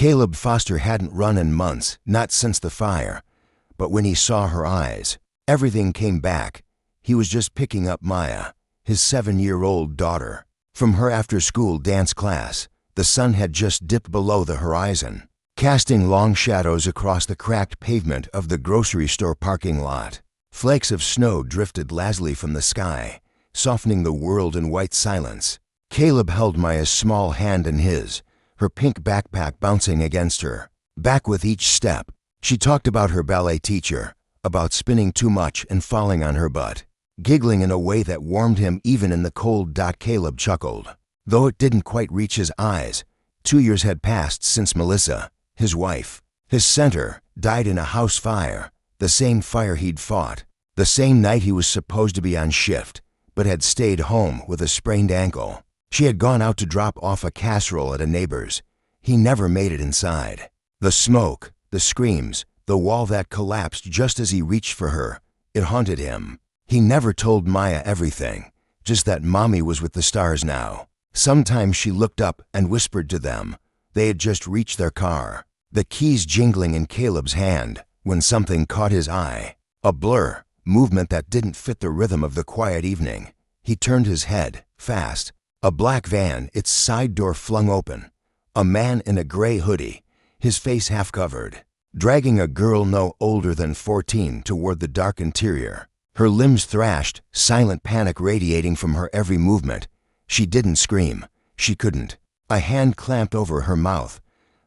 Caleb Foster hadn't run in months, not since the fire. But when he saw her eyes, everything came back. He was just picking up Maya, his 7-year-old daughter, from her after-school dance class. The sun had just dipped below the horizon, casting long shadows across the cracked pavement of the grocery store parking lot. Flakes of snow drifted lazily from the sky, softening the world in white silence. Caleb held Maya's small hand in his, her pink backpack bouncing against her. Back with each step, she talked about her ballet teacher, about spinning too much and falling on her butt, giggling in a way that warmed him even in the cold. Caleb chuckled, though it didn't quite reach his eyes. 2 years had passed since Melissa, his wife, his center, died in a house fire, the same fire he'd fought, the same night he was supposed to be on shift, but had stayed home with a sprained ankle. She had gone out to drop off a casserole at a neighbor's. He never made it inside. The smoke, the screams, the wall that collapsed just as he reached for her, it haunted him. He never told Maya everything, just that Mommy was with the stars now. Sometimes she looked up and whispered to them. They had just reached their car, the keys jingling in Caleb's hand, when something caught his eye. A blur, movement that didn't fit the rhythm of the quiet evening. He turned his head, fast. A black van, its side door flung open. A man in a gray hoodie, his face half covered, dragging a girl no older than 14 toward the dark interior. Her limbs thrashed, silent panic radiating from her every movement. She didn't scream. She couldn't. A hand clamped over her mouth,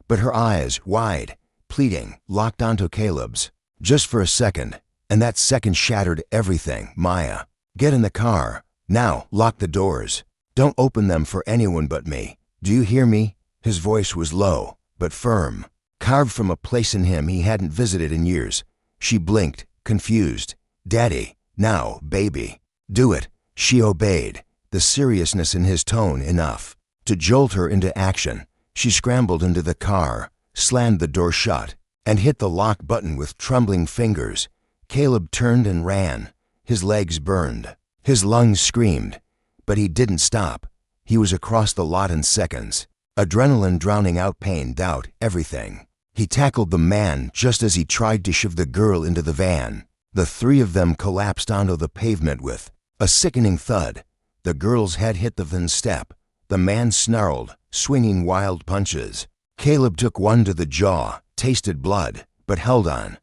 but her eyes, wide, pleading, locked onto Caleb's. Just for a second, and that second shattered everything. Maya, get in the car. Now, lock the doors. Don't open them for anyone but me. Do you hear me? His voice was low, but firm, carved from a place in him he hadn't visited in years. She blinked, confused. Daddy, now, baby. Do it. She obeyed, the seriousness in his tone enough to jolt her into action. She scrambled into the car, slammed the door shut, and hit the lock button with trembling fingers. Caleb turned and ran. His legs burned. His lungs screamed. But he didn't stop. He was across the lot in seconds, adrenaline drowning out pain, doubt, everything. He tackled the man just as he tried to shove the girl into the van. The three of them collapsed onto the pavement with a sickening thud. The girl's head hit the van step. The man snarled, swinging wild punches. Caleb took one to the jaw, tasted blood, but held on.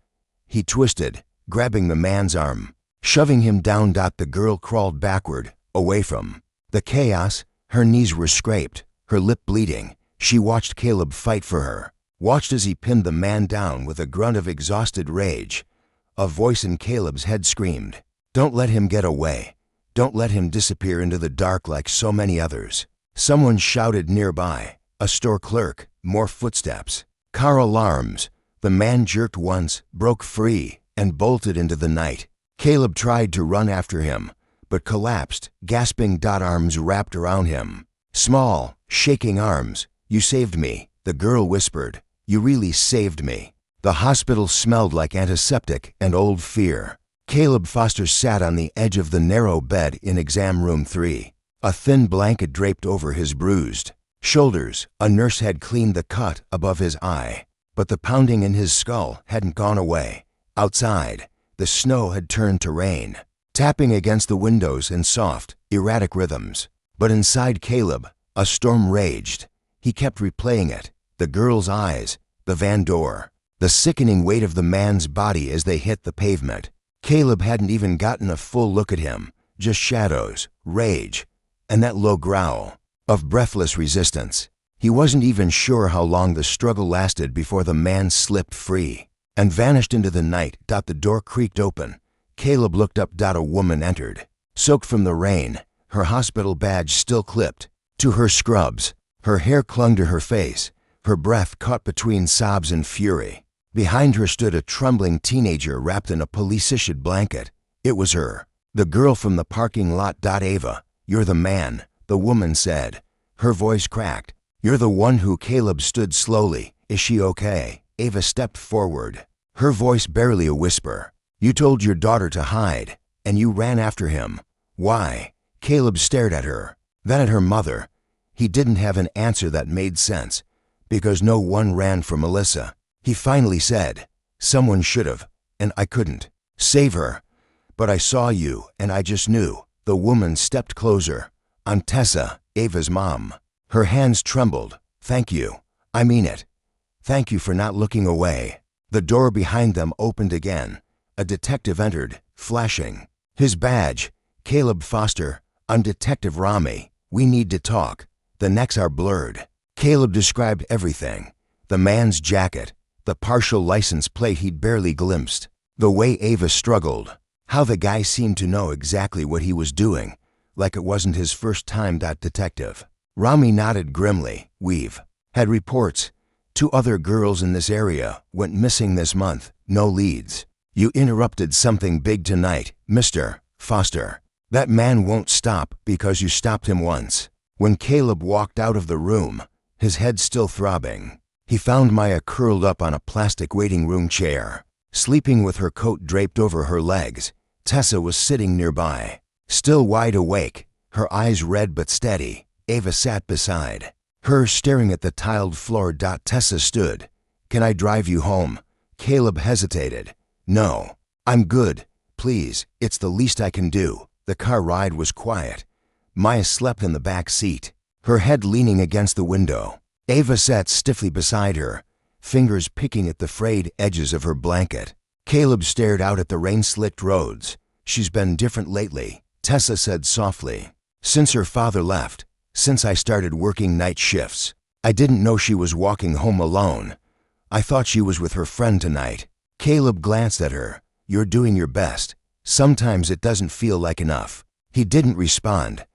He twisted, grabbing the man's arm, shoving him down. The girl crawled backward, away from the chaos. Her knees were scraped, her lip bleeding. She watched Caleb fight for her, watched as he pinned the man down with a grunt of exhausted rage. A voice in Caleb's head screamed, "Don't let him get away. Don't let him disappear into the dark like so many others." Someone shouted nearby, a store clerk, more footsteps, car alarms. The man jerked once, broke free, and bolted into the night. Caleb tried to run after him, but collapsed, gasping. Arms wrapped around him. Small, shaking arms. "You saved me," the girl whispered. "You really saved me." The hospital smelled like antiseptic and old fear. Caleb Foster sat on the edge of the narrow bed in exam room 3. A thin blanket draped over his bruised shoulders. A nurse had cleaned the cut above his eye, but the pounding in his skull hadn't gone away. Outside, the snow had turned to rain, tapping against the windows in soft, erratic rhythms. But inside Caleb, a storm raged. He kept replaying it. The girl's eyes, the van door, the sickening weight of the man's body as they hit the pavement. Caleb hadn't even gotten a full look at him, just shadows, rage, and that low growl of breathless resistance. He wasn't even sure how long the struggle lasted before the man slipped free and vanished into the night. The door creaked open. Caleb looked up. A woman entered, soaked from the rain, her hospital badge still clipped to her scrubs. Her hair clung to her face, her breath caught between sobs and fury. Behind her stood a trembling teenager wrapped in a police-issued blanket. It was her, the girl from the parking lot. "Ava, you're the man," the woman said. Her voice cracked. "You're the one who..." Caleb stood slowly. "Is she okay?" Ava stepped forward, her voice barely a whisper. "You told your daughter to hide, and you ran after him. Why?" Caleb stared at her, then at her mother. He didn't have an answer that made sense, because no one ran for Melissa. He finally said, "Someone should have, and I couldn't save her. But I saw you, and I just knew." The woman stepped closer. "I'm Tessa, Ava's mom." Her hands trembled. "Thank you. I mean it. Thank you for not looking away." The door behind them opened again. A detective entered, flashing his badge. "Caleb Foster, I'm Detective Rami. We need to talk." The necks are blurred. Caleb described everything. The man's jacket, the partial license plate he'd barely glimpsed, the way Ava struggled, how the guy seemed to know exactly what he was doing, like it wasn't his first time. Detective Rami nodded grimly. "We've had reports. 2 other girls in this area went missing this month. No leads. You interrupted something big tonight, Mr. Foster. That man won't stop because you stopped him once." When Caleb walked out of the room, his head still throbbing, he found Maya curled up on a plastic waiting room chair, sleeping with her coat draped over her legs. Tessa was sitting nearby, still wide awake, her eyes red but steady. Ava sat beside her, staring at the tiled floor. Tessa stood. "Can I drive you home?" Caleb hesitated. "No, I'm good. Please, it's the least I can do." The car ride was quiet. Maya slept in the back seat, her head leaning against the window. Ava sat stiffly beside her, fingers picking at the frayed edges of her blanket. Caleb stared out at the rain-slicked roads. "She's been different lately," Tessa said softly. "Since her father left, since I started working night shifts. I didn't know she was walking home alone. I thought she was with her friend tonight." Caleb glanced at her. "You're doing your best. Sometimes it doesn't feel like enough." He didn't respond.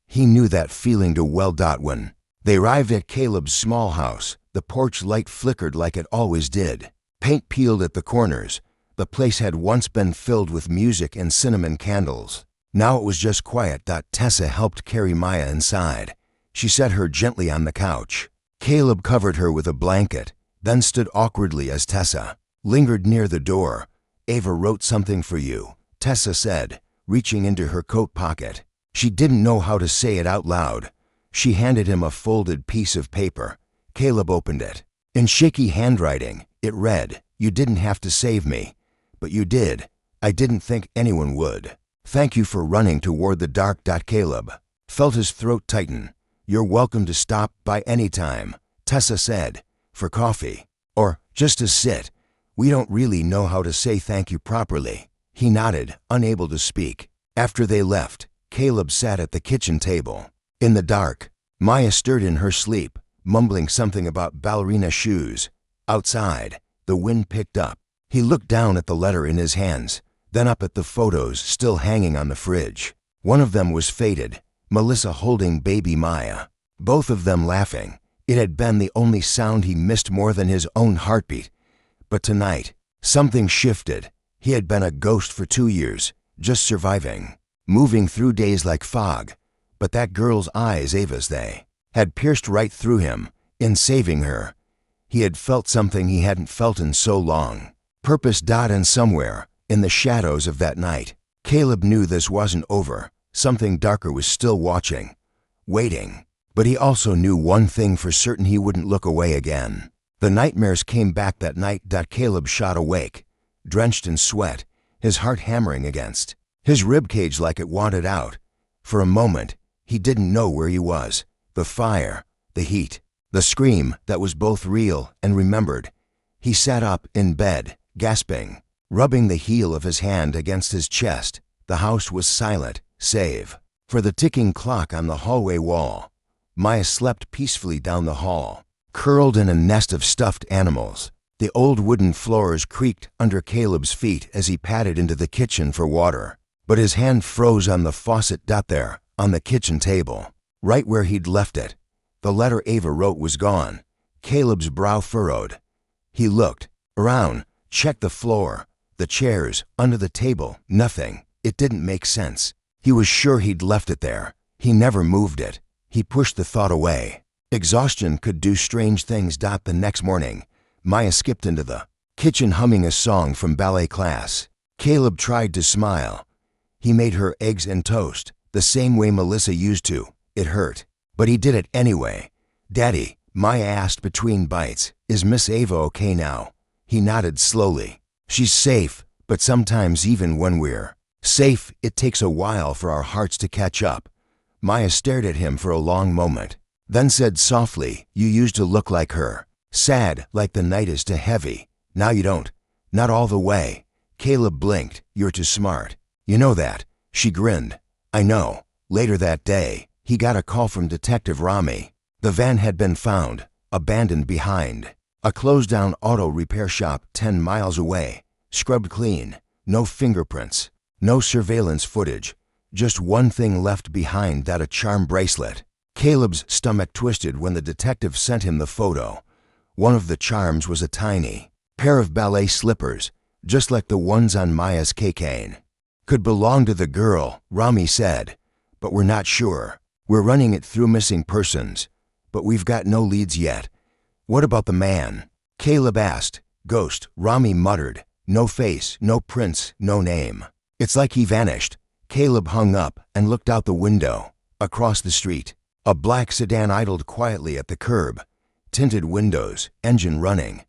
He knew that feeling too well. When they arrived at Caleb's small house, the porch light flickered like it always did. Paint peeled at the corners. The place had once been filled with music and cinnamon candles. Now it was just quiet. Tessa helped carry Maya inside. She set her gently on the couch. Caleb covered her with a blanket, then stood awkwardly as Tessa lingered near the door. "Ava wrote something for you," Tessa said, reaching into her coat pocket. She didn't know how to say it out loud. She handed him a folded piece of paper. Caleb opened it. In shaky handwriting, it read, "You didn't have to save me, but you did. I didn't think anyone would. Thank you for running toward the dark." Caleb felt his throat tighten. "You're welcome to stop by any time," Tessa said. "For coffee, or just to sit. We don't really know how to say thank you properly." He nodded, unable to speak. After they left, Caleb sat at the kitchen table. In the dark, Maya stirred in her sleep, mumbling something about ballerina shoes. Outside, the wind picked up. He looked down at the letter in his hands, then up at the photos still hanging on the fridge. One of them was faded, Melissa holding baby Maya, both of them laughing. It had been the only sound he missed more than his own heartbeat. But tonight, something shifted. He had been a ghost for 2 years, just surviving, moving through days like fog. But that girl's eyes, Ava's, they had pierced right through him. In saving her, he had felt something he hadn't felt in so long. Purpose. And somewhere, in the shadows of that night, Caleb knew this wasn't over. Something darker was still watching, waiting. But he also knew one thing for certain: he wouldn't look away again. The nightmares came back that night. Caleb shot awake, drenched in sweat, his heart hammering against his ribcage like it wanted out. For a moment, he didn't know where he was. The fire, the heat, the scream that was both real and remembered. He sat up in bed, gasping, rubbing the heel of his hand against his chest. The house was silent, save for the ticking clock on the hallway wall. Maya slept peacefully down the hall, curled in a nest of stuffed animals. The old wooden floors creaked under Caleb's feet as he padded into the kitchen for water. But his hand froze on the faucet. There, on the kitchen table, right where he'd left it, the letter Ava wrote was gone. Caleb's brow furrowed. He looked around, checked the floor, the chairs, under the table. Nothing. It didn't make sense. He was sure he'd left it there. He never moved it. He pushed the thought away. Exhaustion could do strange things. The next morning, Maya skipped into the kitchen humming a song from ballet class. Caleb tried to smile. He made her eggs and toast, the same way Melissa used to. It hurt, but he did it anyway. "Daddy, Maya asked between bites. Is Miss Ava okay now? He nodded slowly. She's safe, but sometimes even when we're safe, it takes a while for our hearts to catch up. Maya stared at him for a long moment, then said softly, you used to look like her. Sad, like the night is too heavy. Now you don't. Not all the way. Caleb blinked. You're too smart. You know that. She grinned. I know. Later that day, he got a call from Detective Rami. The van had been found, abandoned behind a closed-down auto repair shop 10 miles away, scrubbed clean, no fingerprints, no surveillance footage, just one thing left behind, that a charm bracelet. Caleb's stomach twisted when the detective sent him the photo. One of the charms was a tiny pair of ballet slippers, just like the ones on Maya's keychain. Could belong to the girl, Rami said, but we're not sure. We're running it through missing persons, but we've got no leads yet. What about the man? Caleb asked. Ghost, Rami muttered. No face, no prints, no name. It's like he vanished. Caleb hung up and looked out the window. Across the street, a black sedan idled quietly at the curb. Tinted windows, engine running.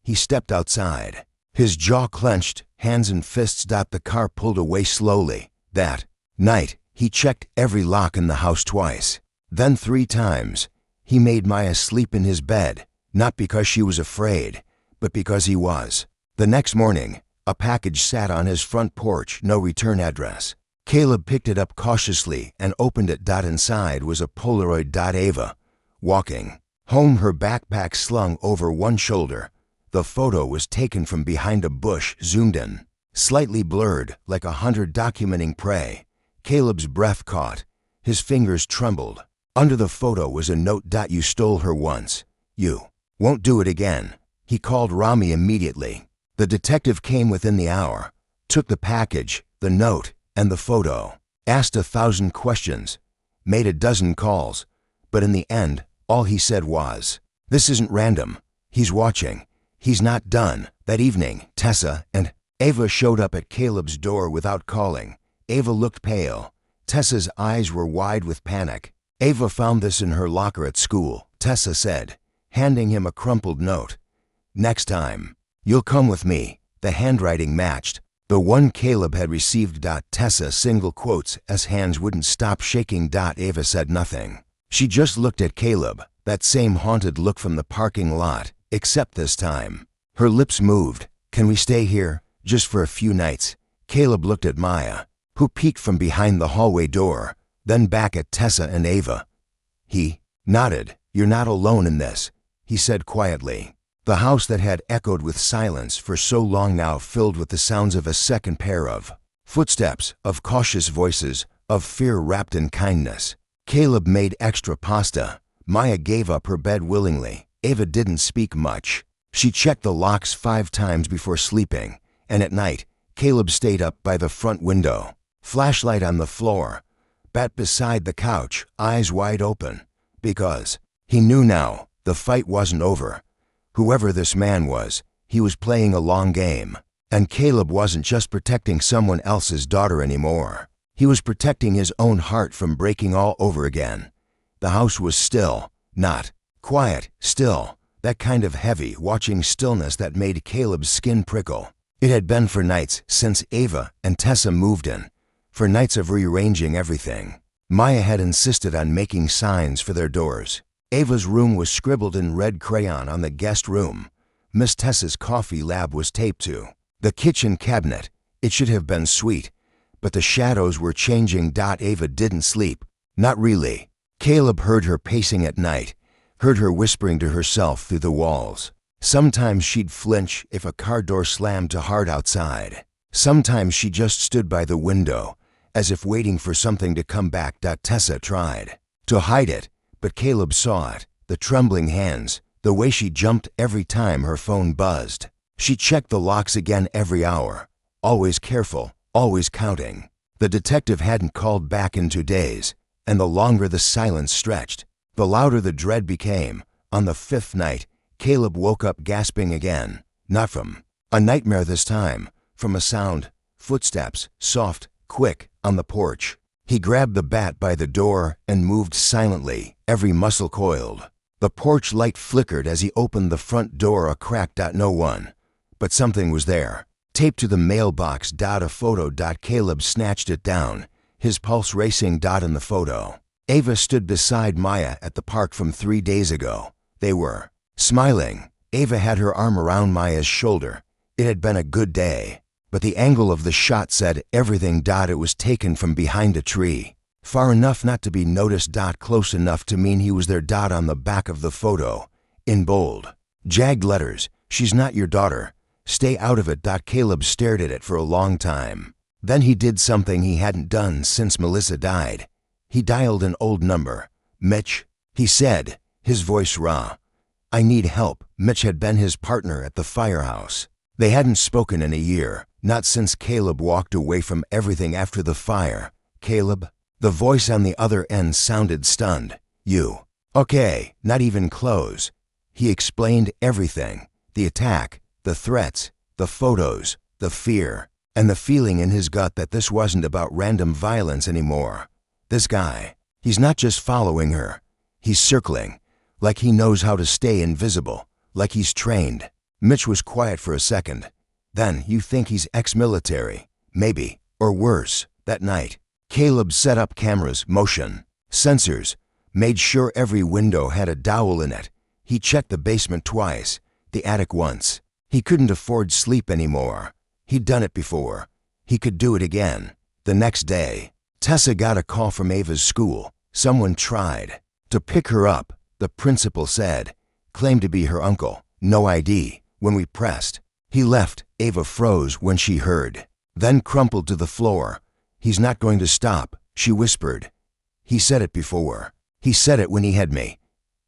He stepped outside. His jaw clenched, hands and fists. The car pulled away slowly. That night, he checked every lock in the house twice, then 3 times. He made Maya sleep in his bed, not because she was afraid, but because he was. The next morning, a package sat on his front porch, no return address. Caleb picked it up cautiously and opened it. Inside was a Polaroid. Ava, walking home, her backpack slung over one shoulder. The photo was taken from behind a bush, zoomed in, slightly blurred, like a hunter documenting prey. Caleb's breath caught. His fingers trembled. Under the photo was a note. You stole her once. You won't do it again. He called Rami immediately. The detective came within the hour, took the package, the note, and the photo, asked 1,000 questions, made a dozen calls, but in the end, all he said was, this isn't random. He's watching. He's not done. That evening, Tessa and Ava showed up at Caleb's door without calling. Ava looked pale. Tessa's eyes were wide with panic. Ava found this in her locker at school, Tessa said, handing him a crumpled note. Next time, you'll come with me. The handwriting matched the one Caleb had received. Tessa single quotes as hands wouldn't stop shaking. Ava said nothing. She just looked at Caleb, that same haunted look from the parking lot, except this time, her lips moved. Can we stay here, just for a few nights? Caleb looked at Maya, who peeked from behind the hallway door, then back at Tessa and Ava. He nodded. You're not alone in this, he said quietly. The house that had echoed with silence for so long now filled with the sounds of a second pair of footsteps, of cautious voices, of fear wrapped in kindness. Caleb made extra pasta. Maya gave up her bed willingly. Ava didn't speak much. She checked the locks 5 times before sleeping, and at night, Caleb stayed up by the front window, flashlight on the floor, bat beside the couch, eyes wide open, because he knew now the fight wasn't over. Whoever this man was, he was playing a long game, and Caleb wasn't just protecting someone else's daughter anymore. He was protecting his own heart from breaking all over again. The house was still, not quiet, still, that kind of heavy, watching stillness that made Caleb's skin prickle. It had been for nights since Ava and Tessa moved in, for nights of rearranging everything. Maya had insisted on making signs for their doors. Ava's room was scribbled in red crayon on the guest room. Miss Tessa's coffee lab was taped to the kitchen cabinet. It should have been sweet, but the shadows were changing. Ava didn't sleep. Not really. Caleb heard her pacing at night, heard her whispering to herself through the walls. Sometimes she'd flinch if a car door slammed too hard outside. Sometimes she just stood by the window, as if waiting for something to come back. Tessa tried to hide it, but Caleb saw it, the trembling hands, the way she jumped every time her phone buzzed. She checked the locks again every hour, always careful, always counting. The detective hadn't called back in 2 days, and the longer the silence stretched, the louder the dread became. On the 5th night, Caleb woke up gasping again, not from a nightmare this time, from a sound, footsteps, soft, quick, on the porch. He grabbed the bat by the door and moved silently, every muscle coiled. The porch light flickered as he opened the front door a crack. No one. But something was there. Taped to the mailbox. A photo. Caleb snatched it down, his pulse racing. In the photo, Ava stood beside Maya at the park from 3 days ago. They were smiling. Ava had her arm around Maya's shoulder. It had been a good day. But the angle of the shot said everything. It was taken from behind a tree. Far enough not to be noticed. Close enough to mean he was there. On the back of the photo, in bold, jagged letters, "She's not your daughter. Stay out of it." Caleb stared at it for a long time. Then he did something he hadn't done since Melissa died. He dialed an old number. "Mitch," he said, his voice raw. "I need help." Mitch had been his partner at the firehouse. They hadn't spoken in a year, not since Caleb walked away from everything after the fire. "Caleb?" The voice on the other end sounded stunned. "You? Okay, not even close." He explained everything. The attack, the threats, the photos, the fear, and the feeling in his gut that this wasn't about random violence anymore. This guy, he's not just following her. He's circling, like he knows how to stay invisible, like he's trained. Mitch was quiet for a second. "Then you think he's ex-military? Maybe, or worse." That night, Caleb set up cameras, motion sensors, made sure every window had a dowel in it. He checked the basement twice, the attic once. He couldn't afford sleep anymore. He'd done it before. He could do it again. The next day, Tessa got a call from Ava's school. Someone tried to pick her up, the principal said. Claimed to be her uncle. No ID. When we pressed, he left. Ava froze when she heard, then crumpled to the floor. "He's not going to stop," she whispered. "He said it before. He said it when he had me.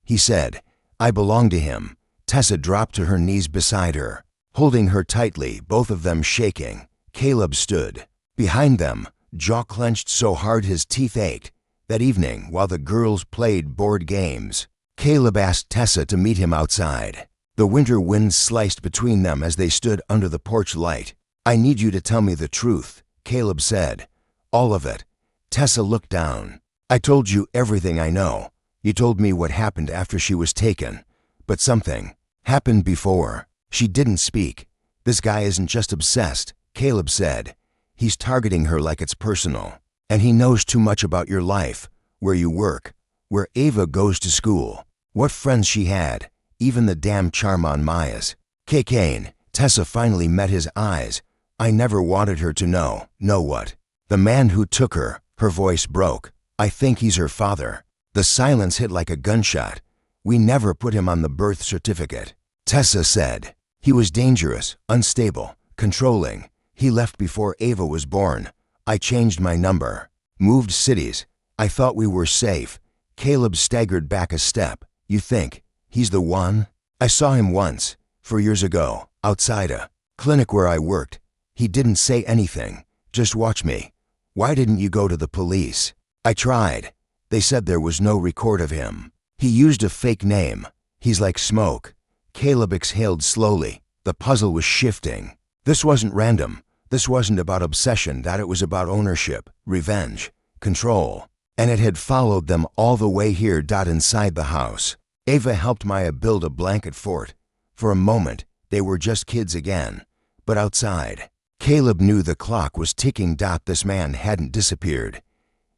He said, I belong to him." Tessa dropped to her knees beside her, holding her tightly, both of them shaking. Caleb stood behind them, jaw clenched so hard his teeth ached. That evening, while the girls played board games, Caleb asked Tessa to meet him outside. The winter wind sliced between them as they stood under the porch light. "I need you to tell me the truth," Caleb said. "All of it." Tessa looked down. "I told you everything I know. You told me what happened after she was taken. But something happened before." She didn't speak. "This guy isn't just obsessed," Caleb said. "He's targeting her like it's personal. And he knows too much about your life, where you work, where Ava goes to school, what friends she had, even the damn charm on Maya's." Kane, Tessa finally met his eyes. "I never wanted her to know." "Know what?" "The man who took her." Her voice broke. "I think he's her father." The silence hit like a gunshot. "We never put him on the birth certificate," Tessa said. "He was dangerous, unstable, controlling. He left before Ava was born. I changed my number, moved cities. I thought we were safe." Caleb staggered back a step. "You think he's the one?" "I saw him once, 4 years ago, outside a clinic where I worked. He didn't say anything, just watch me." "Why didn't you go to the police?" "I tried. They said there was no record of him. He used a fake name. He's like smoke." Caleb exhaled slowly. The puzzle was shifting. This wasn't random. This wasn't about obsession. That it was about ownership, revenge, control. And it had followed them all the way here. Inside the house, Ava helped Maya build a blanket fort. For a moment, they were just kids again. But outside, Caleb knew the clock was ticking. This man hadn't disappeared.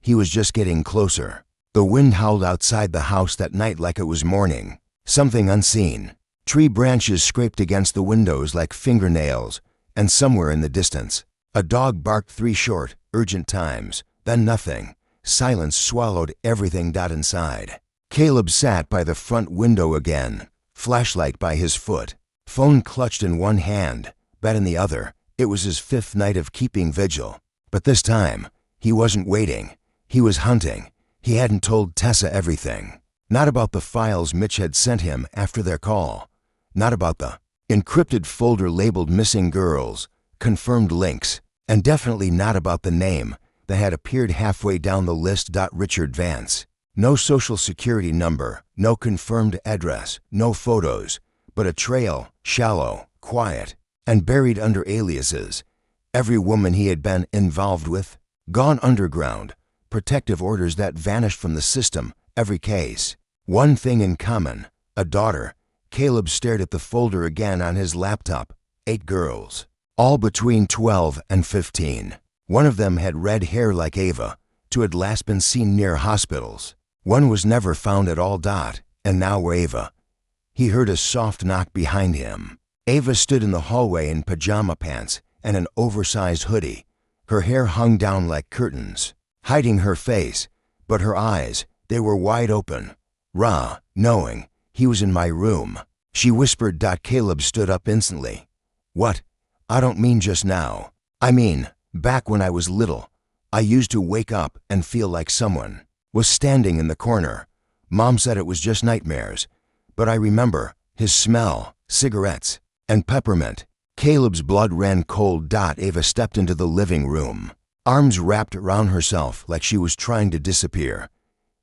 He was just getting closer. The wind howled outside the house that night like it was morning. Something unseen. Tree branches scraped against the windows like fingernails. And somewhere in the distance, a dog barked 3 short, urgent times. Then nothing. Silence swallowed everything. Inside, Caleb sat by the front window again, flashlight by his foot, phone clutched in one hand, bed in the other. It was his 5th night of keeping vigil. But this time, he wasn't waiting. He was hunting. He hadn't told Tessa everything. Not about the files Mitch had sent him after their call. Not about the encrypted folder labeled missing girls, confirmed links, and definitely not about the name that had appeared halfway down the list. Richard Vance. No social security number, no confirmed address, no photos, but a trail, shallow, quiet, and buried under aliases. Every woman he had been involved with, gone underground, protective orders that vanished from the system, every case. One thing in common, a daughter. Caleb stared at the folder again on his laptop. 8 girls, all between 12 and 15. One of them had red hair like Ava. 2 had last been seen near hospitals. 1 was never found at all. And now Ava. He heard a soft knock behind him. Ava stood in the hallway in pajama pants and an oversized hoodie. Her hair hung down like curtains, hiding her face, but her eyes, they were wide open, raw, knowing. He was in my room. She whispered. Caleb stood up instantly. What? I don't mean just now. I mean, back when I was little, I used to wake up and feel like someone was standing in the corner. Mom said it was just nightmares, but I remember his smell, cigarettes, and peppermint. Caleb's blood ran cold. Ava stepped into the living room, arms wrapped around herself like she was trying to disappear.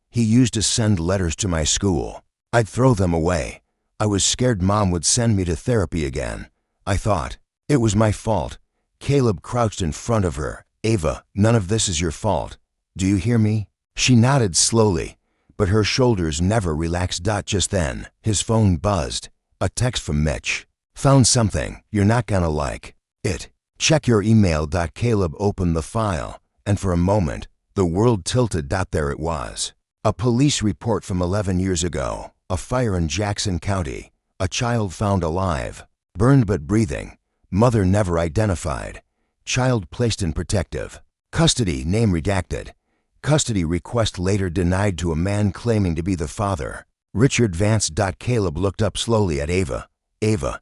He used to send letters to my school. I'd throw them away. I was scared Mom would send me to therapy again. I thought it was my fault. Caleb crouched in front of her. Ava, none of this is your fault. Do you hear me? She nodded slowly, but her shoulders never relaxed. Just then, his phone buzzed. A text from Mitch. Found something you're not gonna like it. Check your email. Caleb opened the file, and for a moment, the world tilted. There it was. A police report from 11 years ago. A fire in Jackson County. A child found alive, burned but breathing. Mother never identified. Child placed in protective custody, name redacted. Custody request later denied to a man claiming to be the father. Richard Vance. Caleb looked up slowly at Ava. Ava,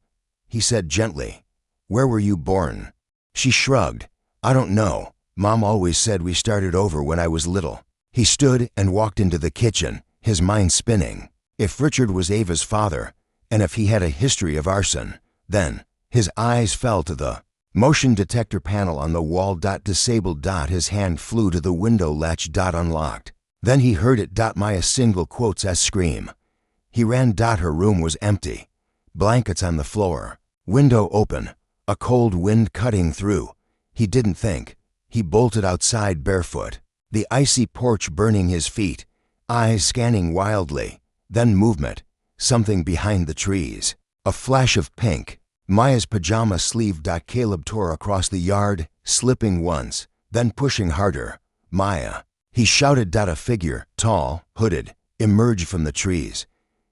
he said gently, where were you born? She shrugged. I don't know. Mom always said we started over when I was little. He stood and walked into the kitchen, his mind spinning. If Richard was Ava's father, and if he had a history of arson, then his eyes fell to the motion detector panel on the wall. Disabled. His hand flew to the window latch. Unlocked. Then he heard it. Maya single quotes as scream. He ran. Her room was empty. Blankets on the floor. Window open. A cold wind cutting through. He didn't think. He bolted outside barefoot. The icy porch burning his feet. Eyes scanning wildly. Then movement. Something behind the trees. A flash of pink. Maya's pajama sleeve. Caleb tore across the yard, slipping once, then pushing harder. Maya. He shouted. A figure, tall, hooded, emerged from the trees.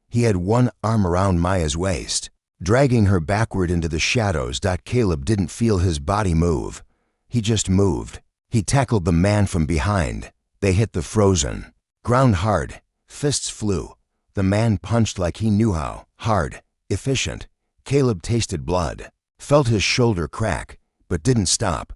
He had one arm around Maya's waist, dragging her backward into the shadows. Caleb didn't feel his body move. He just moved. He tackled the man from behind. They hit the frozen ground hard. Fists flew. The man punched like he knew how. Hard, efficient. Caleb tasted blood, felt his shoulder crack, but didn't stop.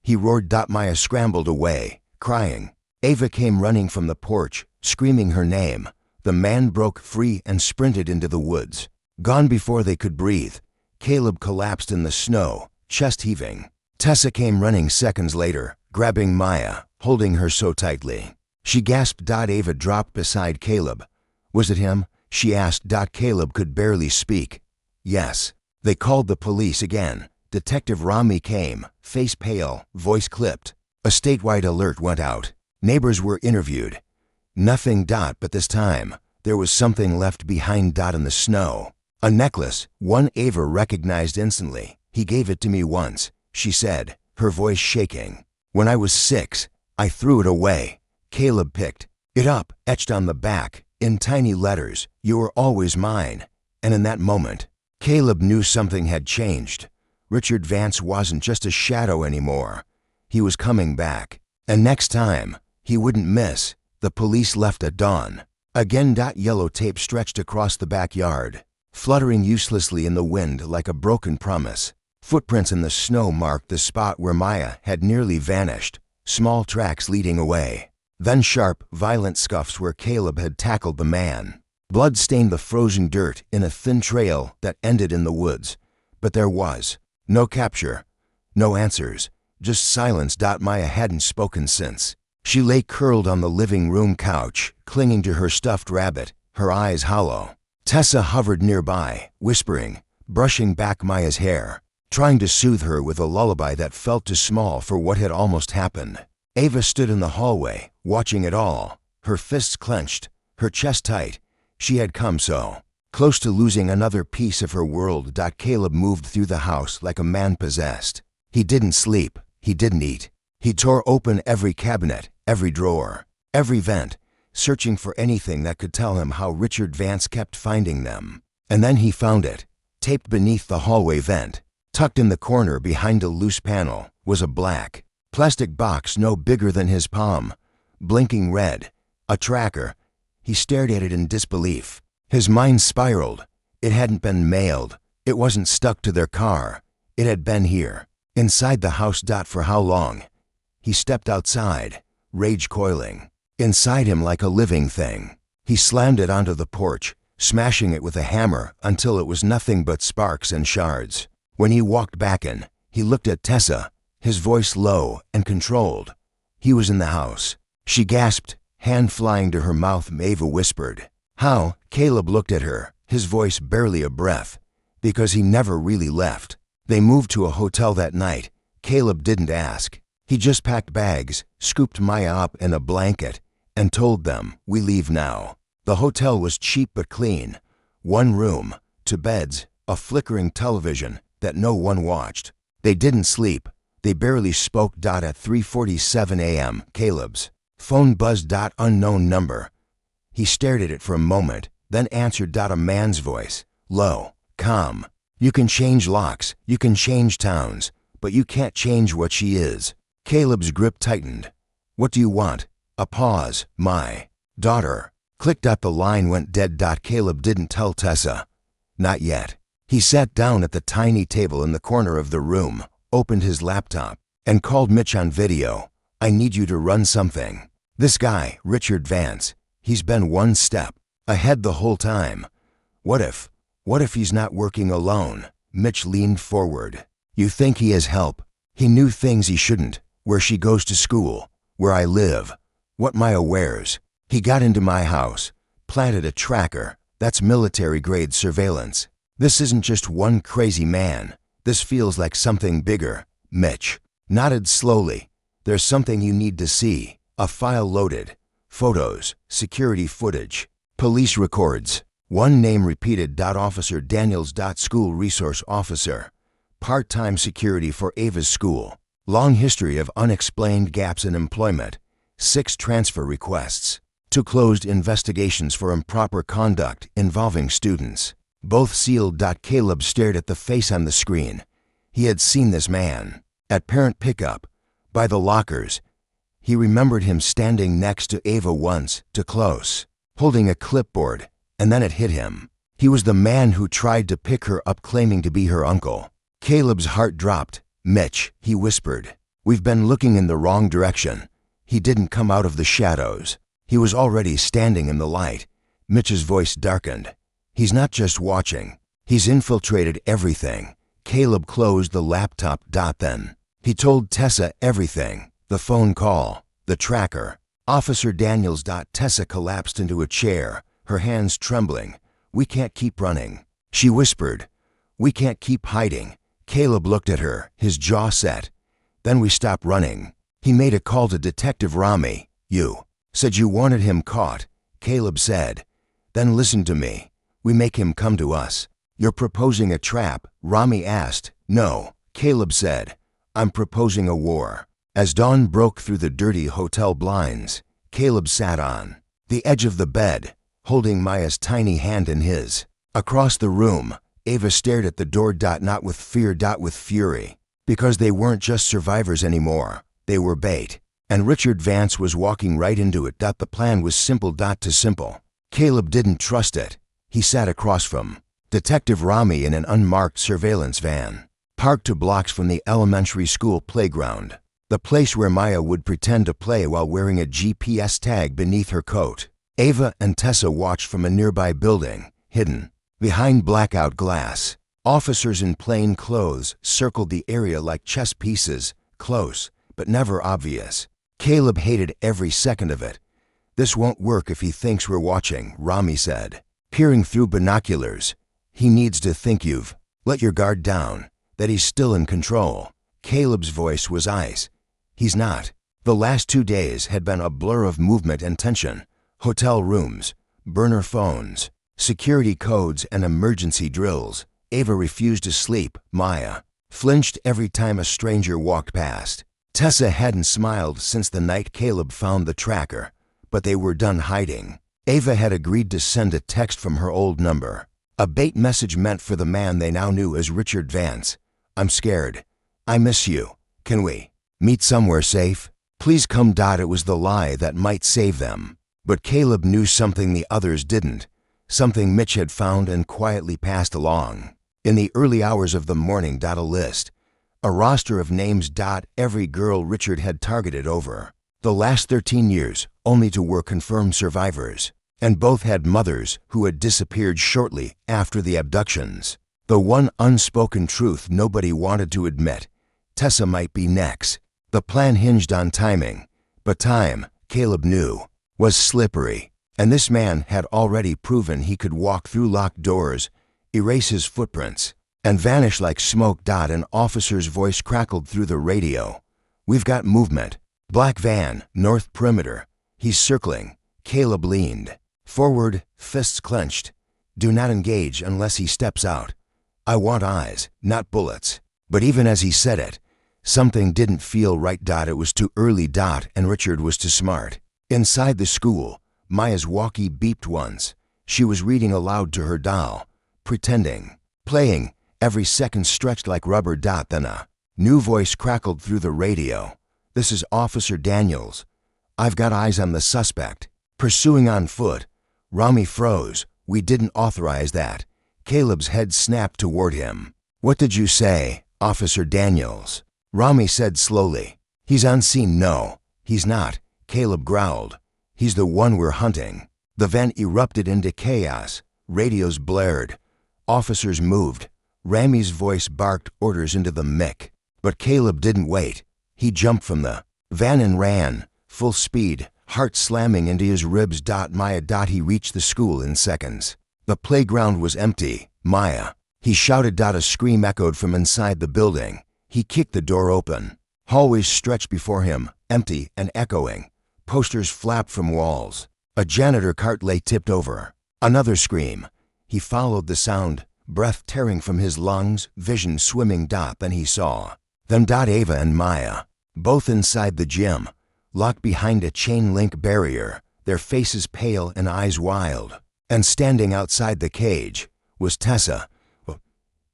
He roared. Maya scrambled away, crying. Ava came running from the porch, screaming her name. The man broke free and sprinted into the woods. Gone before they could breathe. Caleb collapsed in the snow, chest heaving. Tessa came running seconds later, grabbing Maya, holding her so tightly. She gasped. Ava dropped beside Caleb. Was it him? She asked. Caleb could barely speak. Yes. They called the police again. Detective Rami came, face pale, voice clipped. A statewide alert went out. Neighbors were interviewed. Nothing. But this time, there was something left behind. In the snow. A necklace, one Ava recognized instantly. He gave it to me once, she said, her voice shaking. When I was 6, I threw it away. Caleb picked it up, etched on the back, in tiny letters, you were always mine. And in that moment, Caleb knew something had changed. Richard Vance wasn't just a shadow anymore. He was coming back. And next time, he wouldn't miss. The police left at dawn. Again. Yellow tape stretched across the backyard, fluttering uselessly in the wind like a broken promise. Footprints in the snow marked the spot where Maya had nearly vanished, small tracks leading away. Then sharp, violent scuffs where Caleb had tackled the man. Blood stained the frozen dirt in a thin trail that ended in the woods. But there was no capture, no answers, just silence. Maya hadn't spoken since. She lay curled on the living room couch, clinging to her stuffed rabbit, her eyes hollow. Tessa hovered nearby, whispering, brushing back Maya's hair, trying to soothe her with a lullaby that felt too small for what had almost happened. Ava stood in the hallway, watching it all, her fists clenched, her chest tight. She had come so Close to losing another piece of her world. Caleb moved through the house like a man possessed. He didn't sleep. He didn't eat. He tore open every cabinet, every drawer, every vent, searching for anything that could tell him how Richard Vance kept finding them. And then he found it. Taped beneath the hallway vent, tucked in the corner behind a loose panel, was a black plastic box no bigger than his palm, blinking red. A tracker. He stared at it in disbelief. His mind spiraled. It hadn't been mailed. It wasn't stuck to their car. It had been here, inside the house. For how long? He stepped outside, rage coiling inside him like a living thing. He slammed it onto the porch, smashing it with a hammer until it was nothing but sparks and shards. When he walked back in, he looked at Tessa, his voice low and controlled. He was in the house. She gasped, hand flying to her mouth. Ava whispered, "How?" Caleb looked at her, his voice barely a breath, because he never really left. They moved to a hotel that night. Caleb didn't ask. He just packed bags, scooped Maya up in a blanket, and told them, "We leave now." The hotel was cheap but clean. One room, 2 beds, a flickering television that no one watched. They didn't sleep. They barely spoke. At 3:47 a.m., Caleb's phone buzzed. Unknown number. He stared at it for a moment, then answered. A man's voice, low, calm. "You can change locks, you can change towns, but you can't change what she is." Caleb's grip tightened. "What do you want?" A pause. "My daughter." Click. The line went dead. Caleb didn't tell Tessa. Not yet. He sat down at the tiny table in the corner of the room, opened his laptop, and called Mitch on video. "I need you to run something. This guy, Richard Vance, he's been one step ahead the whole time. What if he's not working alone?" Mitch leaned forward. "You think he has help? He knew things he shouldn't, where she goes to school, where I live, what Maya wears. He got into my house, planted a tracker. That's military-grade surveillance. This isn't just one crazy man. This feels like something bigger." Mitch nodded slowly. "There's something you need to see. A file loaded. Photos, security footage, police records." One name repeated. "Officer Daniels. School resource officer. Part-time security for Ava's school. Long history of unexplained gaps in employment. 6 transfer requests. 2 closed investigations for improper conduct involving students. Both sealed." Caleb stared at the face on the screen. He had seen this man at parent pickup, by the lockers. He remembered him standing next to Ava once, too close, holding a clipboard, and then it hit him. He was the man who tried to pick her up claiming to be her uncle. Caleb's heart dropped. "Mitch," he whispered, "we've been looking in the wrong direction." He didn't come out of the shadows. He was already standing in the light. Mitch's voice darkened. "He's not just watching. He's infiltrated everything." Caleb closed the laptop. Then he told Tessa everything. The phone call, the tracker, Officer Daniels. Tessa collapsed into a chair, her hands trembling. "We can't keep running," she whispered. "We can't keep hiding." Caleb looked at her, his jaw set. "Then we stopped running. He made a call to Detective Rami. You said you wanted him caught," Caleb said. "Then listen to me. We make him come to us." "You're proposing a trap?" Rami asked. "No," Caleb said. "I'm proposing a war." As dawn broke through the dirty hotel blinds, Caleb sat on the edge of the bed, holding Maya's tiny hand in his. Across the room, Ava stared at the door. Not with fear, with fury. Because they weren't just survivors anymore. They were bait. And Richard Vance was walking right into it. The plan was simple. Too simple. Caleb didn't trust it. He sat across from Detective Rami in an unmarked surveillance van, parked 2 blocks from the elementary school playground, the place where Maya would pretend to play while wearing a GPS tag beneath her coat. Ava and Tessa watched from a nearby building, hidden behind blackout glass. Officers in plain clothes circled the area like chess pieces, close, but never obvious. Caleb hated every second of it. "This won't work if he thinks we're watching," Rami said, peering through binoculars. "He needs to think you've let your guard down, that he's still in control." Caleb's voice was ice. "He's not." The last 2 days had been a blur of movement and tension. Hotel rooms, burner phones, security codes and emergency drills. Ava refused to sleep. Maya flinched every time a stranger walked past. Tessa hadn't smiled since the night Caleb found the tracker, but they were done hiding. Ava had agreed to send a text from her old number. A bait message meant for the man they now knew as Richard Vance. I'm scared. I miss you. Can we meet somewhere safe? Please come. It was the lie that might save them. But Caleb knew something the others didn't, something Mitch had found and quietly passed along. In the early hours of the morning. A list, a roster of names. Every girl Richard had targeted over the last 13 years, only to were confirmed survivors, and both had mothers who had disappeared shortly after the abductions. The one unspoken truth nobody wanted to admit: Tessa might be next. The plan hinged on timing, but time, Caleb knew, was slippery, and this man had already proven he could walk through locked doors, erase his footprints, and vanish like smoke. An officer's voice crackled through the radio. We've got movement. Black van, north perimeter. He's circling. Caleb leaned forward, fists clenched. Do not engage unless he steps out. I want eyes, not bullets. But even as he said it, something didn't feel right. It was too early. And Richard was too smart. Inside the school, Maya's walkie beeped once. She was reading aloud to her doll, pretending, playing. Every second stretched like rubber. Then a new voice crackled through the radio. This is Officer Daniels. I've got eyes on the suspect. Pursuing on foot. Rami froze. We didn't authorize that. Caleb's head snapped toward him. What did you say, Officer Daniels? Rami said slowly. He's on scene. No, he's not, Caleb growled. He's the one we're hunting. The van erupted into chaos. Radios blared. Officers moved. Rami's voice barked orders into the mic. But Caleb didn't wait. He jumped from the van and ran, full speed, heart slamming into his ribs. Maya. He reached the school in seconds. The playground was empty. Maya. He shouted. A scream echoed from inside the building. He kicked the door open. Hallways stretched before him, empty and echoing. Posters flapped from walls. A janitor cart lay tipped over. Another scream. He followed the sound, breath tearing from his lungs, vision swimming. Then he saw them. Ava and Maya, both inside the gym, locked behind a chain-link barrier, their faces pale and eyes wild. And standing outside the cage was Tessa.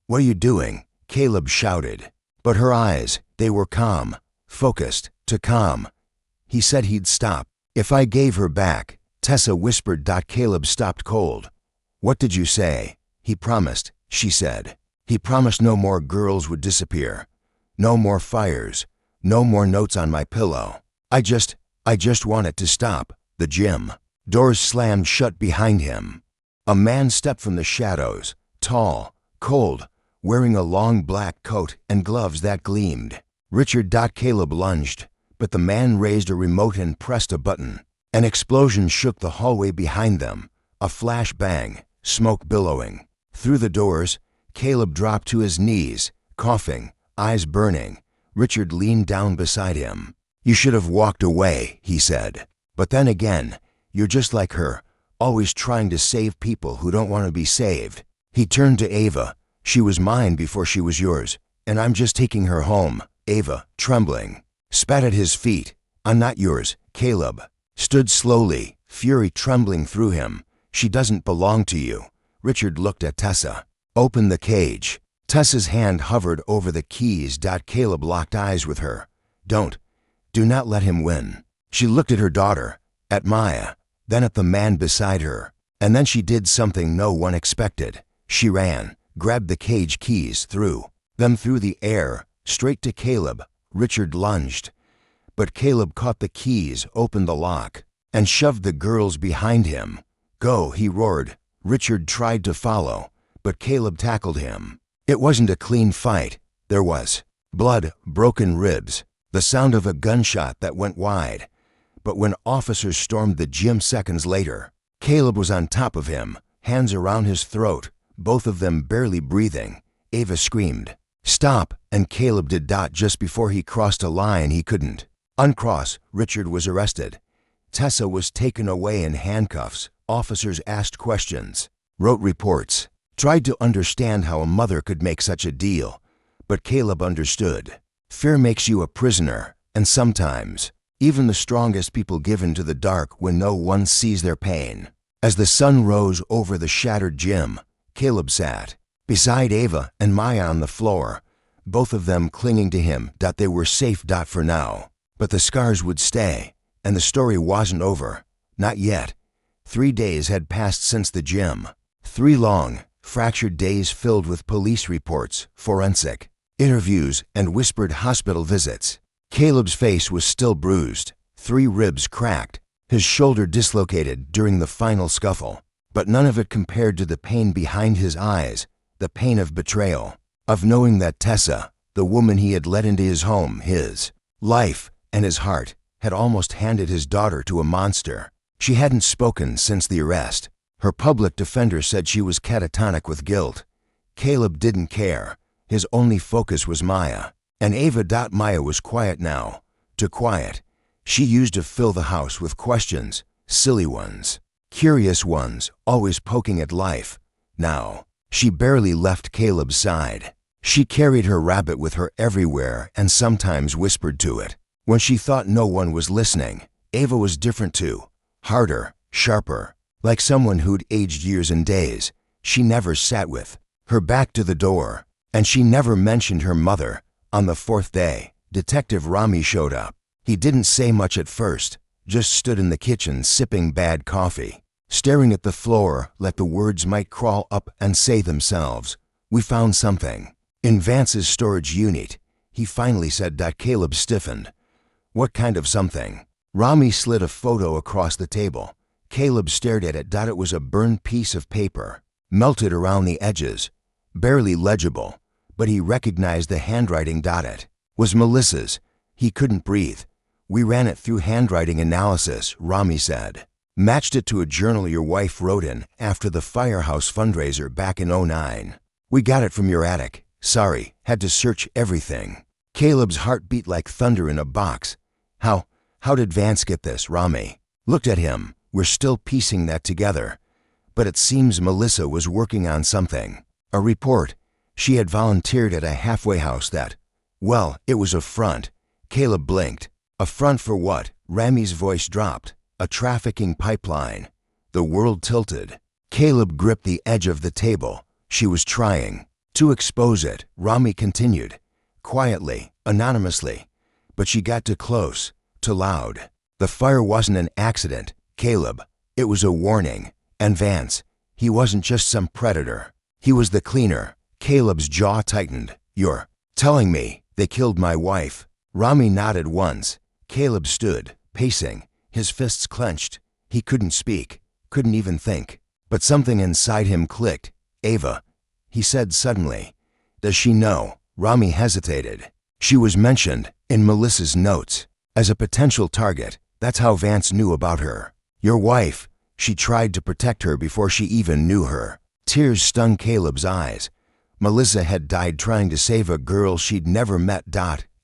What are you doing? Caleb shouted. But her eyes, they were calm, focused, too calm. He said he'd stop if I gave her back. Tessa whispered. Caleb stopped cold. What did you say? He promised, she said. He promised no more girls would disappear. No more fires. No more notes on my pillow. I just want it to stop. The gym. Doors slammed shut behind him. A man stepped from the shadows, tall, cold, wearing a long black coat and gloves that gleamed. Richard. Caleb lunged, but the man raised a remote and pressed a button. An explosion shook the hallway behind them. A flash bang, smoke billowing. Through the doors, Caleb dropped to his knees, coughing, eyes burning. Richard leaned down beside him. You should have walked away, he said. But then again, you're just like her, always trying to save people who don't want to be saved. He turned to Ava. She was mine before she was yours, and I'm just taking her home. Ava, trembling, spat at his feet. I'm not yours. Caleb stood slowly, fury trembling through him. She doesn't belong to you. Richard looked at Tessa. Open the cage. Tessa's hand hovered over the keys. Caleb locked eyes with her. Do not let him win. She looked at her daughter, at Maya, then at the man beside her. And then she did something no one expected. She ran, grabbed the cage keys, threw them through the air, straight to Caleb. Richard lunged. But Caleb caught the keys, opened the lock, and shoved the girls behind him. Go, he roared. Richard tried to follow, but Caleb tackled him. It wasn't a clean fight. There was blood, broken ribs, the sound of a gunshot that went wide. But when officers stormed the gym seconds later, Caleb was on top of him, hands around his throat, both of them barely breathing. Ava screamed, "Stop!" and Caleb did. Just before he crossed a line he couldn't uncross, Richard was arrested. Tessa was taken away in handcuffs. Officers asked questions. wrote reports, tried to understand how a mother could make such a deal. But Caleb understood. Fear makes you a prisoner, and sometimes, even the strongest people give in to the dark when no one sees their pain. As the sun rose over the shattered gym, Caleb sat beside Ava and Maya on the floor, both of them clinging to him. They were safe. For now. But the scars would stay, and the story wasn't over. Not yet. 3 days had passed since the gym. 3 long, fractured days filled with police reports, forensic interviews, and whispered hospital visits. Caleb's face was still bruised, 3 ribs cracked, his shoulder dislocated during the final scuffle. But none of it compared to the pain behind his eyes, the pain of betrayal, of knowing that Tessa, the woman he had let into his home, his life, and his heart, had almost handed his daughter to a monster. She hadn't spoken since the arrest. Her public defender said she was catatonic with guilt. Caleb didn't care. His only focus was Maya. And Ava. Maya was quiet now. Too quiet. She used to fill the house with questions, silly ones, curious ones, always poking at life. Now, she barely left Caleb's side. She carried her rabbit with her everywhere and sometimes whispered to it. When she thought no one was listening, Ava was different too. Harder, sharper, like someone who'd aged years and days. She never sat with her back to the door, and she never mentioned her mother. On the 4th day, Detective Rami showed up. He didn't say much at first, just stood in the kitchen sipping bad coffee, staring at the floor like the words might crawl up and say themselves. "We found something in Vance's storage unit," he finally said. Caleb stiffened. "What kind of something?" Rami slid a photo across the table. Caleb stared at it. It was a burned piece of paper, melted around the edges, barely legible, but he recognized the handwriting. It was Melissa's. He couldn't breathe. "We ran it through handwriting analysis," Rami said. "Matched it to a journal your wife wrote in after the firehouse fundraiser back in '09. We got it from your attic. Sorry, had to search everything." Caleb's heart beat like thunder in a box. How did Vance get this?" Rami looked at him. "We're still piecing that together. But it seems Melissa was working on something. A report. She had volunteered at a halfway house that, well, it was a front." Caleb blinked. "A front for what?" Rami's voice dropped. "A trafficking pipeline." The world tilted. Caleb gripped the edge of the table. "She was trying to expose it," Rami continued, quietly, anonymously. "But she got too close, too loud. The fire wasn't an accident, Caleb. It was a warning. And Vance, he wasn't just some predator. He was the cleaner." Caleb's jaw tightened. "You're telling me they killed my wife?" Rami nodded once. Caleb stood, pacing, his fists clenched. He couldn't speak, couldn't even think. But something inside him clicked. "Ava," he said suddenly. "Does she know?" Rami hesitated. "She was mentioned in Melissa's notes as a potential target. That's how Vance knew about her. Your wife. She tried to protect her before she even knew her." Tears stung Caleb's eyes. Melissa had died trying to save a girl she'd never met.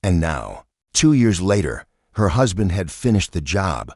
And now, 2 years later, her husband had finished the job.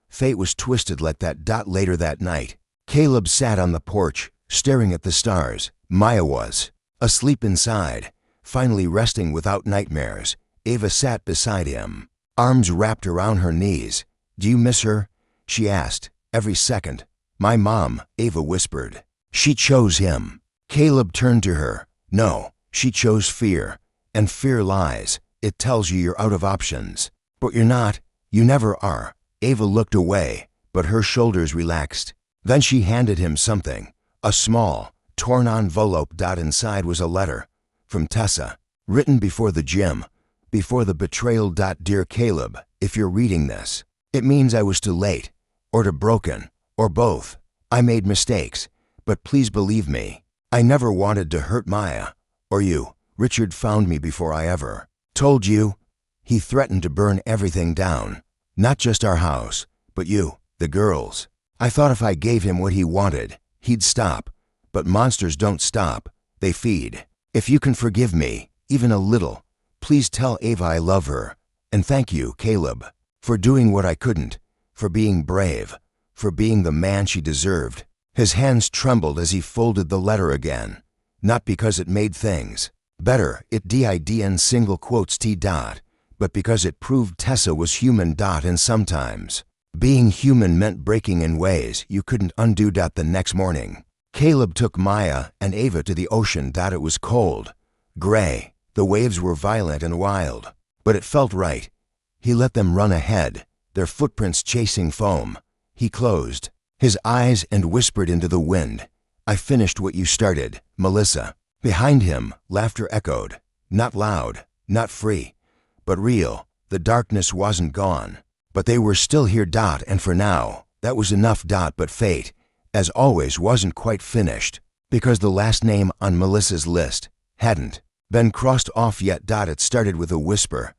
Fate was twisted like that. Later that night, Caleb sat on the porch, staring at the stars. Maya was asleep inside, finally resting without nightmares. Ava sat beside him, arms wrapped around her knees. "Do you miss her?" she asked. "Every second." "My mom," Ava whispered. "She chose him." Caleb turned to her. "No, she chose fear. And fear lies. It tells you you're out of options. But you're not. You never are." Ava looked away, but her shoulders relaxed. Then she handed him something. A small, torn envelope. Inside was a letter. From Tessa. Written before the gym. Before the betrayal. "Dear Caleb, if you're reading this, it means I was too late. Or too broken. Or both. I made mistakes. But please believe me. I never wanted to hurt Maya. Or you. Richard found me before I ever told you. He threatened to burn everything down. Not just our house, but you, the girls. I thought if I gave him what he wanted, he'd stop. But monsters don't stop. They feed. If you can forgive me, even a little, please tell Ava I love her. And thank you, Caleb, for doing what I couldn't, for being brave, for being the man she deserved." His hands trembled as he folded the letter again. Not because it made things better, it did single quotes T dot, but because it proved Tessa was human dot, and sometimes being human meant breaking in ways you couldn't undo. The next morning, Caleb took Maya and Ava to the ocean. It was cold, gray, the waves were violent and wild, but it felt right. He let them run ahead, their footprints chasing foam. He closed his eyes and whispered into the wind, "I finished what you started, Melissa." Behind him, laughter echoed, not loud, not free, but real. The darkness wasn't gone, but they were still here. And for now, that was enough. But fate, as always, wasn't quite finished, because the last name on Melissa's list hadn't been crossed off yet. It started with a whisper,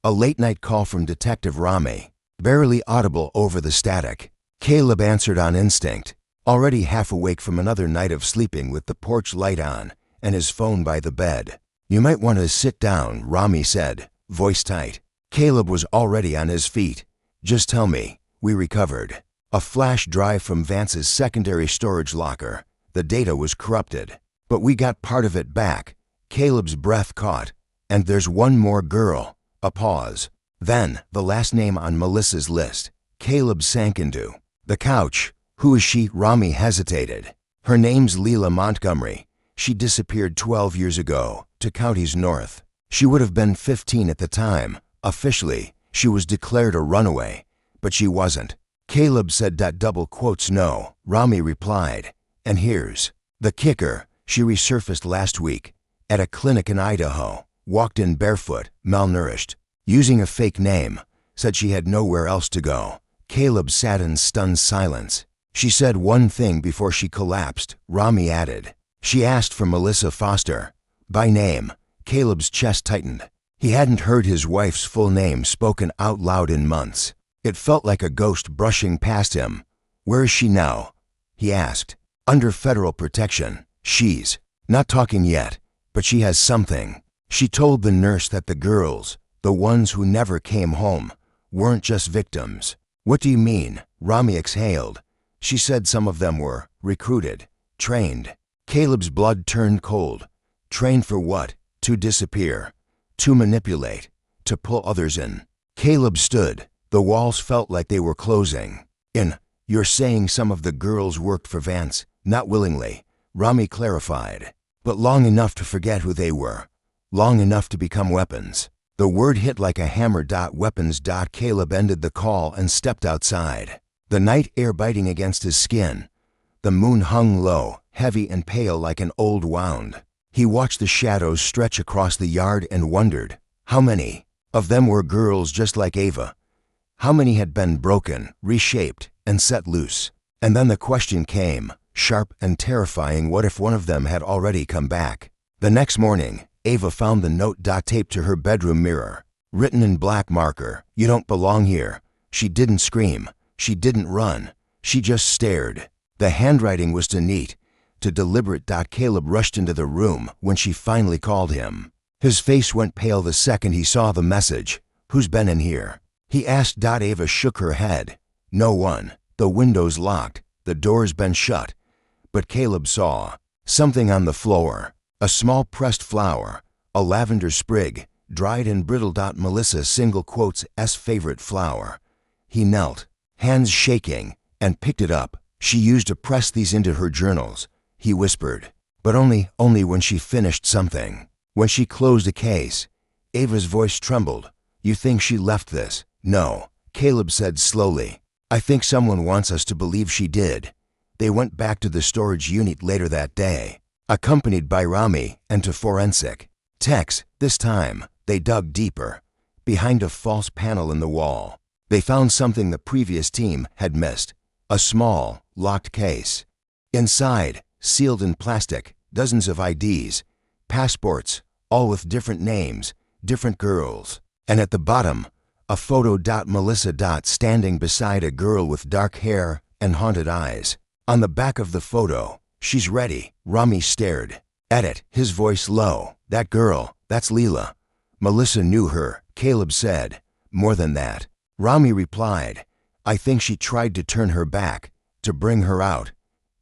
a late-night call from Detective Rami, barely audible over the static. Caleb answered on instinct, already half awake from another night of sleeping with the porch light on and his phone by the bed. "You might want to sit down," Rami said, voice tight. Caleb was already on his feet. "Just tell me." "We recovered a flash drive from Vance's secondary storage locker. The data was corrupted, but we got part of it back." Caleb's breath caught. "And there's one more girl." A pause. Then, the last name on Melissa's list. Caleb sank into the couch. "Who is she?" Rami hesitated. "Her name's Leela Montgomery. She disappeared 12 years ago, to counties north. She would have been 15 at the time. Officially, she was declared a runaway, but she wasn't." Caleb said. "Double quotes no," Rami replied. "And here's the kicker. She resurfaced last week at a clinic in Idaho, walked in barefoot, malnourished, using a fake name, said she had nowhere else to go." Caleb sat in stunned silence. "She said one thing before she collapsed," Rami added. "She asked for Melissa Foster, by name." Caleb's chest tightened. He hadn't heard his wife's full name spoken out loud in months. It felt like a ghost brushing past him. "Where is she now?" he asked. "Under federal protection. She's not talking yet, but she has something. She told the nurse that the girls, the ones who never came home, weren't just victims." "What do you mean?" Rami exhaled. "She said some of them were recruited, trained." Caleb's blood turned cold. "Trained for what?" "To disappear. To manipulate. To pull others in." Caleb stood. The walls felt like they were closing in. "You're saying some of the girls worked for Vance?" "Not willingly," Rami clarified, "but long enough to forget who they were. Long enough to become weapons." The word hit like a hammer. "Weapons." Caleb ended the call and stepped outside, the night air biting against his skin. The moon hung low, heavy and pale like an old wound. He watched the shadows stretch across the yard and wondered, how many of them were girls just like Ava? How many had been broken, reshaped, and set loose? And then the question came, sharp and terrifying: what if one of them had already come back? The next morning, Ava found the note taped to her bedroom mirror, written in black marker, "You don't belong here." She didn't scream. She didn't run. She just stared. The handwriting was too neat, too deliberate. Caleb rushed into the room when she finally called him. His face went pale the second he saw the message. "Who's been in here?" he asked. Ava shook her head. "No one. The window's locked. The door's been shut." But Caleb saw something on the floor. A small pressed flower, a lavender sprig, dried and brittle. Melissa single quotes S favorite flower. He knelt, hands shaking, and picked it up. "She used to press these into her journals," he whispered, "but only when she finished something. When she closed a case." Ava's voice trembled. "You think she left this?" "No," Caleb said slowly. "I think someone wants us to believe she did." They went back to the storage unit later that day, accompanied by Rami, and to forensic techs. This time, they dug deeper. Behind a false panel in the wall, they found something the previous team had missed: a small, locked case. Inside, sealed in plastic, dozens of IDs, passports, all with different names, different girls. And at the bottom, a photo. Melissa. Standing beside a girl with dark hair and haunted eyes. On the back of the photo, "She's ready." Rami stared at it, his voice low. "That girl, that's Leela." Melissa knew her, Caleb said. "More than that," Rami replied. "I think she tried to turn her back, to bring her out."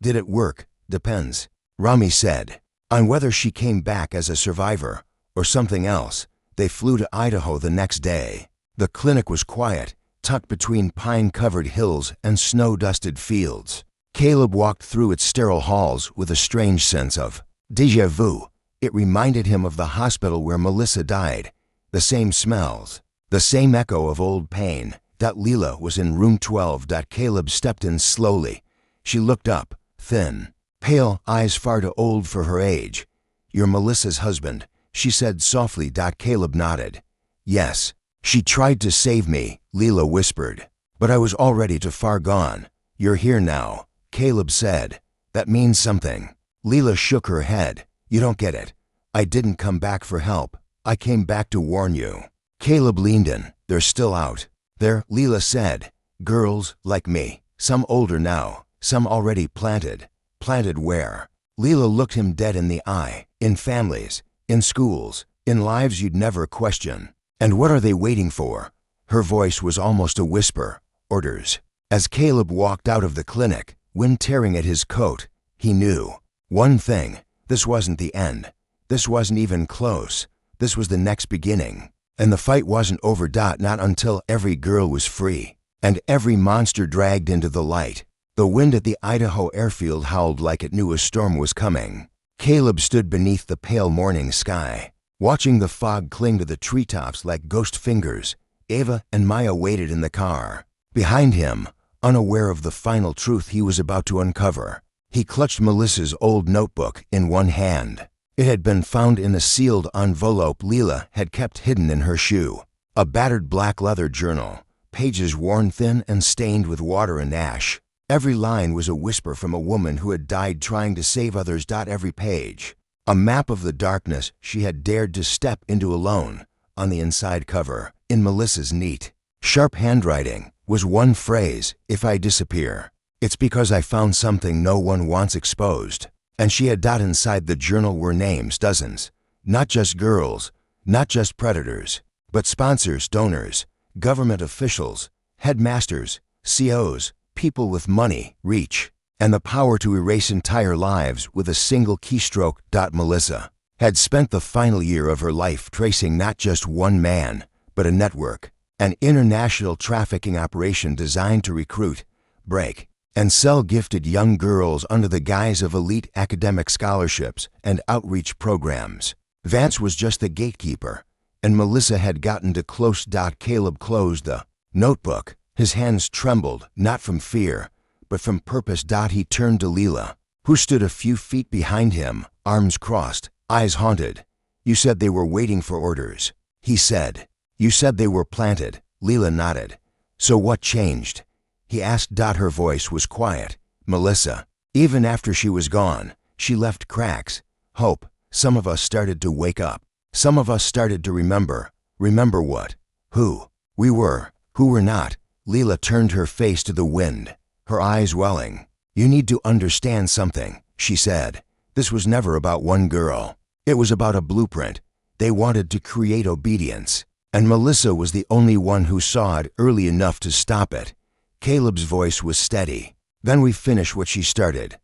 Did it work? Depends. Rami said. On whether she came back as a survivor or something else. They flew to Idaho the next day. The clinic was quiet, tucked between pine-covered hills and snow-dusted fields. Caleb walked through its sterile halls with a strange sense of déjà vu. It reminded him of the hospital where Melissa died. The same smells, the same echo of old pain. Leela was in room 12. Caleb stepped in slowly. She looked up, thin, pale, eyes far too old for her age. You're Melissa's husband, she said softly. Caleb nodded. Yes. She tried to save me, Leela whispered. But I was already too far gone. You're here now, Caleb said. That means something. Leela shook her head. You don't get it. I didn't come back for help. I came back to warn you. Caleb leaned in. They're still out there, Leela said. Girls like me. Some older now. Some already planted. Planted where? Leela looked him dead in the eye. In families. In schools. In lives you'd never question. And what are they waiting for? Her voice was almost a whisper. Orders. As Caleb walked out of the clinic, wind tearing at his coat, he knew one thing. This wasn't the end. This wasn't even close. This was the next beginning. And the fight wasn't over. Not until every girl was free. And every monster dragged into the light. The wind at the Idaho airfield howled like it knew a storm was coming. Caleb stood beneath the pale morning sky, watching the fog cling to the treetops like ghost fingers. Ava and Maya waited in the car. Behind him, unaware of the final truth he was about to uncover, he clutched Melissa's old notebook in one hand. It had been found in a sealed envelope Leela had kept hidden in her shoe. A battered black leather journal, pages worn thin and stained with water and ash. Every line was a whisper from a woman who had died trying to save others. Every page, a map of the darkness she had dared to step into alone. On the inside cover, in Melissa's neat, sharp handwriting, was one phrase: if I disappear, it's because I found something no one wants exposed. And she had inside the journal were names, dozens. Not just girls, not just predators, but sponsors, donors, government officials, headmasters, COs, people with money, reach, and the power to erase entire lives with a single keystroke. Melissa had spent the final year of her life tracing not just one man, but a network, an international trafficking operation designed to recruit, break, and sell gifted young girls under the guise of elite academic scholarships and outreach programs. Vance was just the gatekeeper, and Melissa had gotten too close. Caleb closed the notebook. His hands trembled, not from fear, but from purpose. He turned to Leela, who stood a few feet behind him, arms crossed, eyes haunted. You said they were waiting for orders, he said. You said they were planted. Leela nodded. So what changed? He asked. Her voice was quiet. Melissa, even after she was gone, she left cracks, hope. Some of us started to wake up. Some of us started to remember. Remember what? Who we were, who we're not. Leela turned her face to the wind, her eyes welling. You need to understand something, she said. This was never about one girl. It was about a blueprint. They wanted to create obedience, and Melissa was the only one who saw it early enough to stop it. Caleb's voice was steady. Then we finished what she started.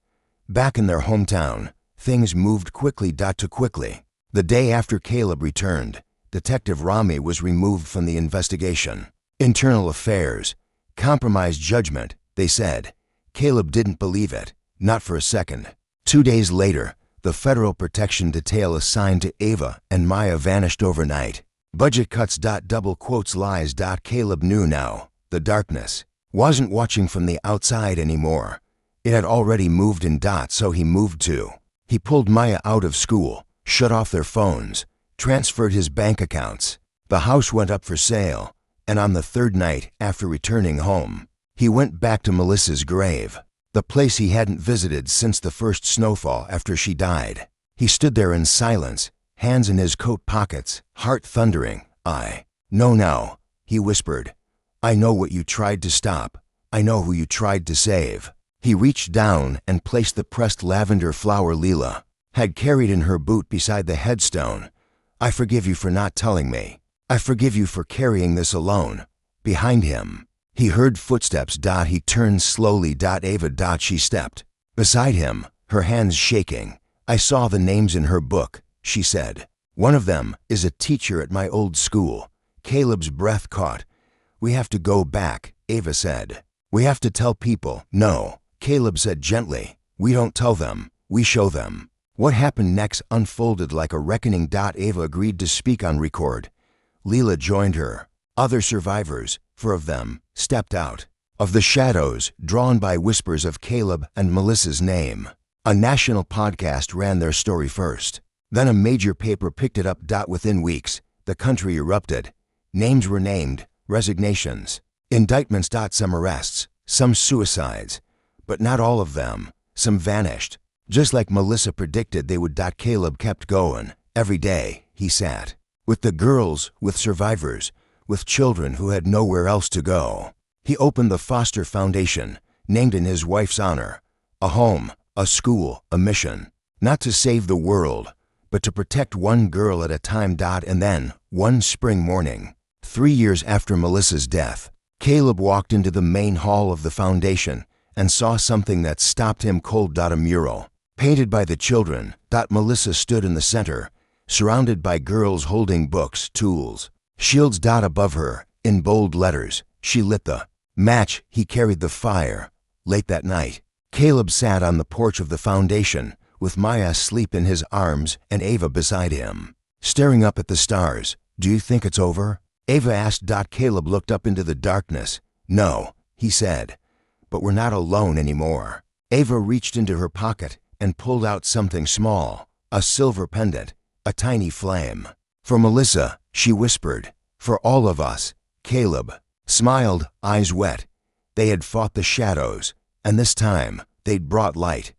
Back in their hometown, things moved quickly. Quickly. The day after Caleb returned, Detective Rami was removed from the investigation. Internal affairs. Compromised judgment, they said. Caleb didn't believe it, not for a second. 2 days later, the federal protection detail assigned to Ava and Maya vanished overnight. Budget cuts. Double quotes lies. Caleb knew now. The darkness wasn't watching from the outside anymore. It had already moved in. So he moved too. He pulled Maya out of school, shut off their phones, transferred his bank accounts. The house went up for sale. And on the third night after returning home, he went back to Melissa's grave, the place he hadn't visited since the first snowfall after she died. He stood there in silence, hands in his coat pockets, heart thundering. I know now, he whispered. I know what you tried to stop. I know who you tried to save. He reached down and placed the pressed lavender flower Leela had carried in her boot beside the headstone. I forgive you for not telling me. I forgive you for carrying this alone. Behind him, he heard footsteps. He turned slowly. Ava. She stepped Beside him, her hands shaking, I saw the names in her book, she said. One of them is a teacher at my old school. Caleb's breath caught. We have to go back, Ava said. We have to tell people. No, Caleb said gently. We don't tell them, we show them. What happened next unfolded like a reckoning. Ava agreed to speak on record. Leela joined her. Other survivors, 4 of them, stepped out of the shadows, drawn by whispers of Caleb and Melissa's name. A national podcast ran their story first. Then a major paper picked it up. Within weeks, the country erupted. Names were named, resignations, indictments. Some arrests, some suicides, but not all of them. Some vanished. Just like Melissa predicted they would. Caleb kept going. Every day, he sat. With the girls, with survivors, with children who had nowhere else to go. He opened the Foster Foundation, named in his wife's honor. A home, a school, a mission. Not to save the world, but to protect one girl at a time. And then, one spring morning, 3 years after Melissa's death, Caleb walked into the main hall of the foundation and saw something that stopped him cold. A mural, painted by the children. Melissa stood in the center, surrounded by girls holding books, tools, shields. Above her, in bold letters, she lit the match. He carried the fire. Late that night, Caleb sat on the porch of the foundation, with Maya asleep in his arms and Ava beside him, staring up at the stars. Do you think it's over? Ava asked. Caleb looked up into the darkness. No, he said, but we're not alone anymore. Ava reached into her pocket and pulled out something small, a silver pendant, a tiny flame. For Melissa, she whispered. For all of us. Caleb smiled, eyes wet. They had fought the shadows, and this time they'd brought light.